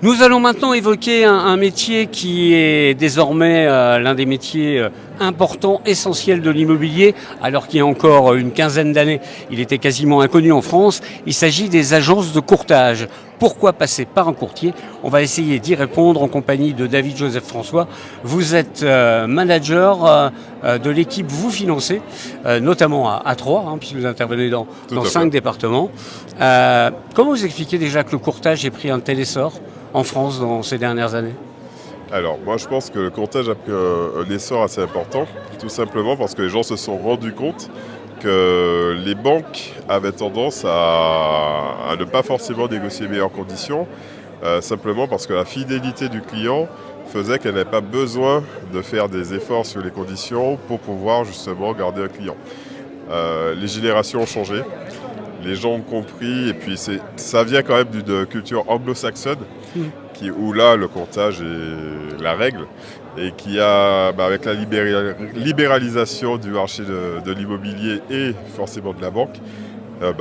Nous allons maintenant évoquer un métier qui est désormais l'un des métiers importants, essentiels de l'immobilier, alors qu'il y a encore une quinzaine d'années, il était quasiment inconnu en France. Il s'agit des agences de courtage. Pourquoi passer par un courtier? On va essayer d'y répondre en compagnie de David-Joseph François. Vous êtes manager de l'équipe Vous Financez, notamment à Troyes, puisque vous intervenez dans 5 départements. Comment vous expliquez déjà que le courtage ait pris un tel essor en France dans ces dernières années? Alors, moi je pense que le courtage a pris un essor assez important, tout simplement parce que les gens se sont rendus compte que les banques avaient tendance à ne pas forcément négocier les meilleures conditions, simplement parce que la fidélité du client faisait qu'elle n'avait pas besoin de faire des efforts sur les conditions pour pouvoir justement garder un client. Les générations ont changé, les gens ont compris, et puis ça vient quand même d'une culture anglo-saxonne, où là le courtage est la règle, et qui a, avec la libéralisation du marché de l'immobilier et forcément de la banque,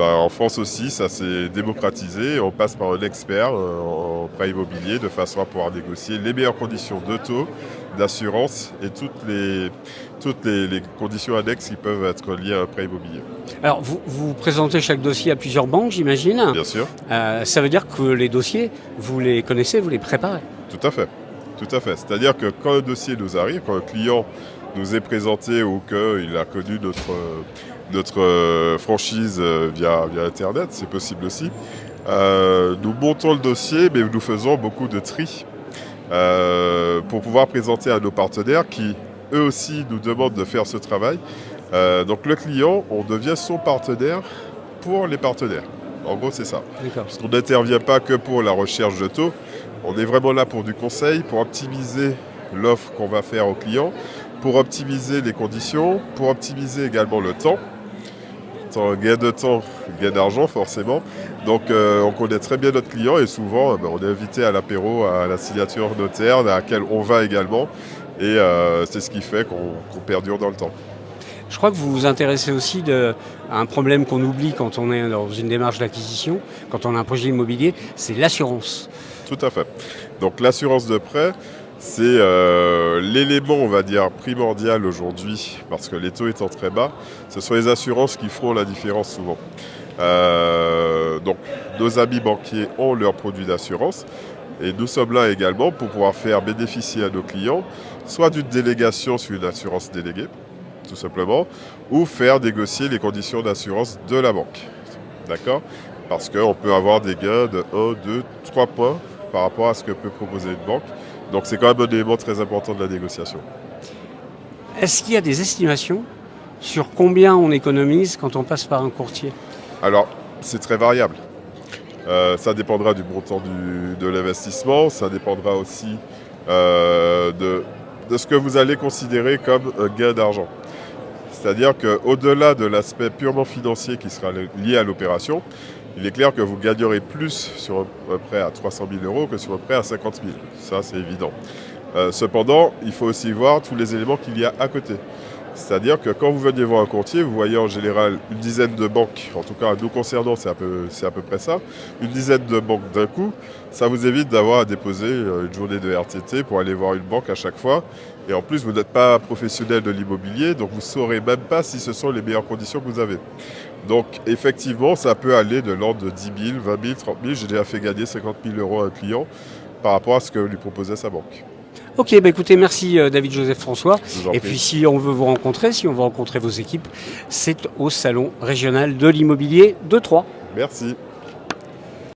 en France aussi ça s'est démocratisé. On passe par un expert en prêt immobilier de façon à pouvoir négocier les meilleures conditions de taux, d'assurance et toutes les conditions annexes qui peuvent être liées à un prêt immobilier. Alors, vous présentez chaque dossier à plusieurs banques, j'imagine. Bien sûr. Ça veut dire que les dossiers, vous les connaissez, vous les préparez? Tout à fait. Tout à fait. C'est-à-dire que quand un dossier nous arrive, quand un client nous est présenté ou qu'il a connu notre franchise via Internet, c'est possible aussi, nous montons le dossier, mais nous faisons beaucoup de tri pour pouvoir présenter à nos partenaires qui, eux aussi, nous demandent de faire ce travail. Donc le client, on devient son partenaire pour les partenaires. En gros, c'est ça. D'accord. Parce qu'on n'intervient pas que pour la recherche de taux, on est vraiment là pour du conseil, pour optimiser l'offre qu'on va faire au client, pour optimiser les conditions, pour optimiser également le temps. Gain de temps, gain d'argent forcément. Donc on connaît très bien notre client et souvent on est invité à l'apéro, à la signature notaire à laquelle on va également. Et c'est ce qui fait qu'on perdure dans le temps. Je crois que vous vous intéressez aussi à un problème qu'on oublie quand on est dans une démarche d'acquisition, quand on a un projet immobilier, c'est l'assurance. Tout à fait. Donc l'assurance de prêt, c'est l'élément, on va dire, primordial aujourd'hui, parce que les taux étant très bas, ce sont les assurances qui feront la différence souvent. Donc nos amis banquiers ont leurs produits d'assurance, et nous sommes là également pour pouvoir faire bénéficier à nos clients soit d'une délégation sur une assurance déléguée, tout simplement, ou faire négocier les conditions d'assurance de la banque. D'accord ? Parce qu'on peut avoir des gains de 1, 2, 3 points par rapport à ce que peut proposer une banque. Donc c'est quand même un élément très important de la négociation. Est-ce qu'il y a des estimations sur combien on économise quand on passe par un courtier? Alors, c'est très variable. Ça dépendra du montant de l'investissement, ça dépendra aussi de ce que vous allez considérer comme un gain d'argent. C'est-à-dire qu'au-delà de l'aspect purement financier qui sera lié à l'opération, il est clair que vous gagnerez plus sur un prêt à 300 000 euros que sur un prêt à 50 000. Ça, c'est évident. Cependant, il faut aussi voir tous les éléments qu'il y a à côté. C'est-à-dire que quand vous venez voir un courtier, vous voyez en général une dizaine de banques, en tout cas nous concernant, c'est à peu près ça, une dizaine de banques d'un coup. Ça vous évite d'avoir à déposer une journée de RTT pour aller voir une banque à chaque fois. Et en plus, vous n'êtes pas professionnel de l'immobilier, donc vous ne saurez même pas si ce sont les meilleures conditions que vous avez. Donc effectivement, ça peut aller de l'ordre de 10 000, 20 000, 30 000. J'ai déjà fait gagner 50 000 euros à un client par rapport à ce que lui proposait sa banque. Ok, écoutez, merci David-Joseph François. Et puis si on veut vous rencontrer, si on veut rencontrer vos équipes, c'est au Salon Régional de l'Immobilier de Troyes. Merci.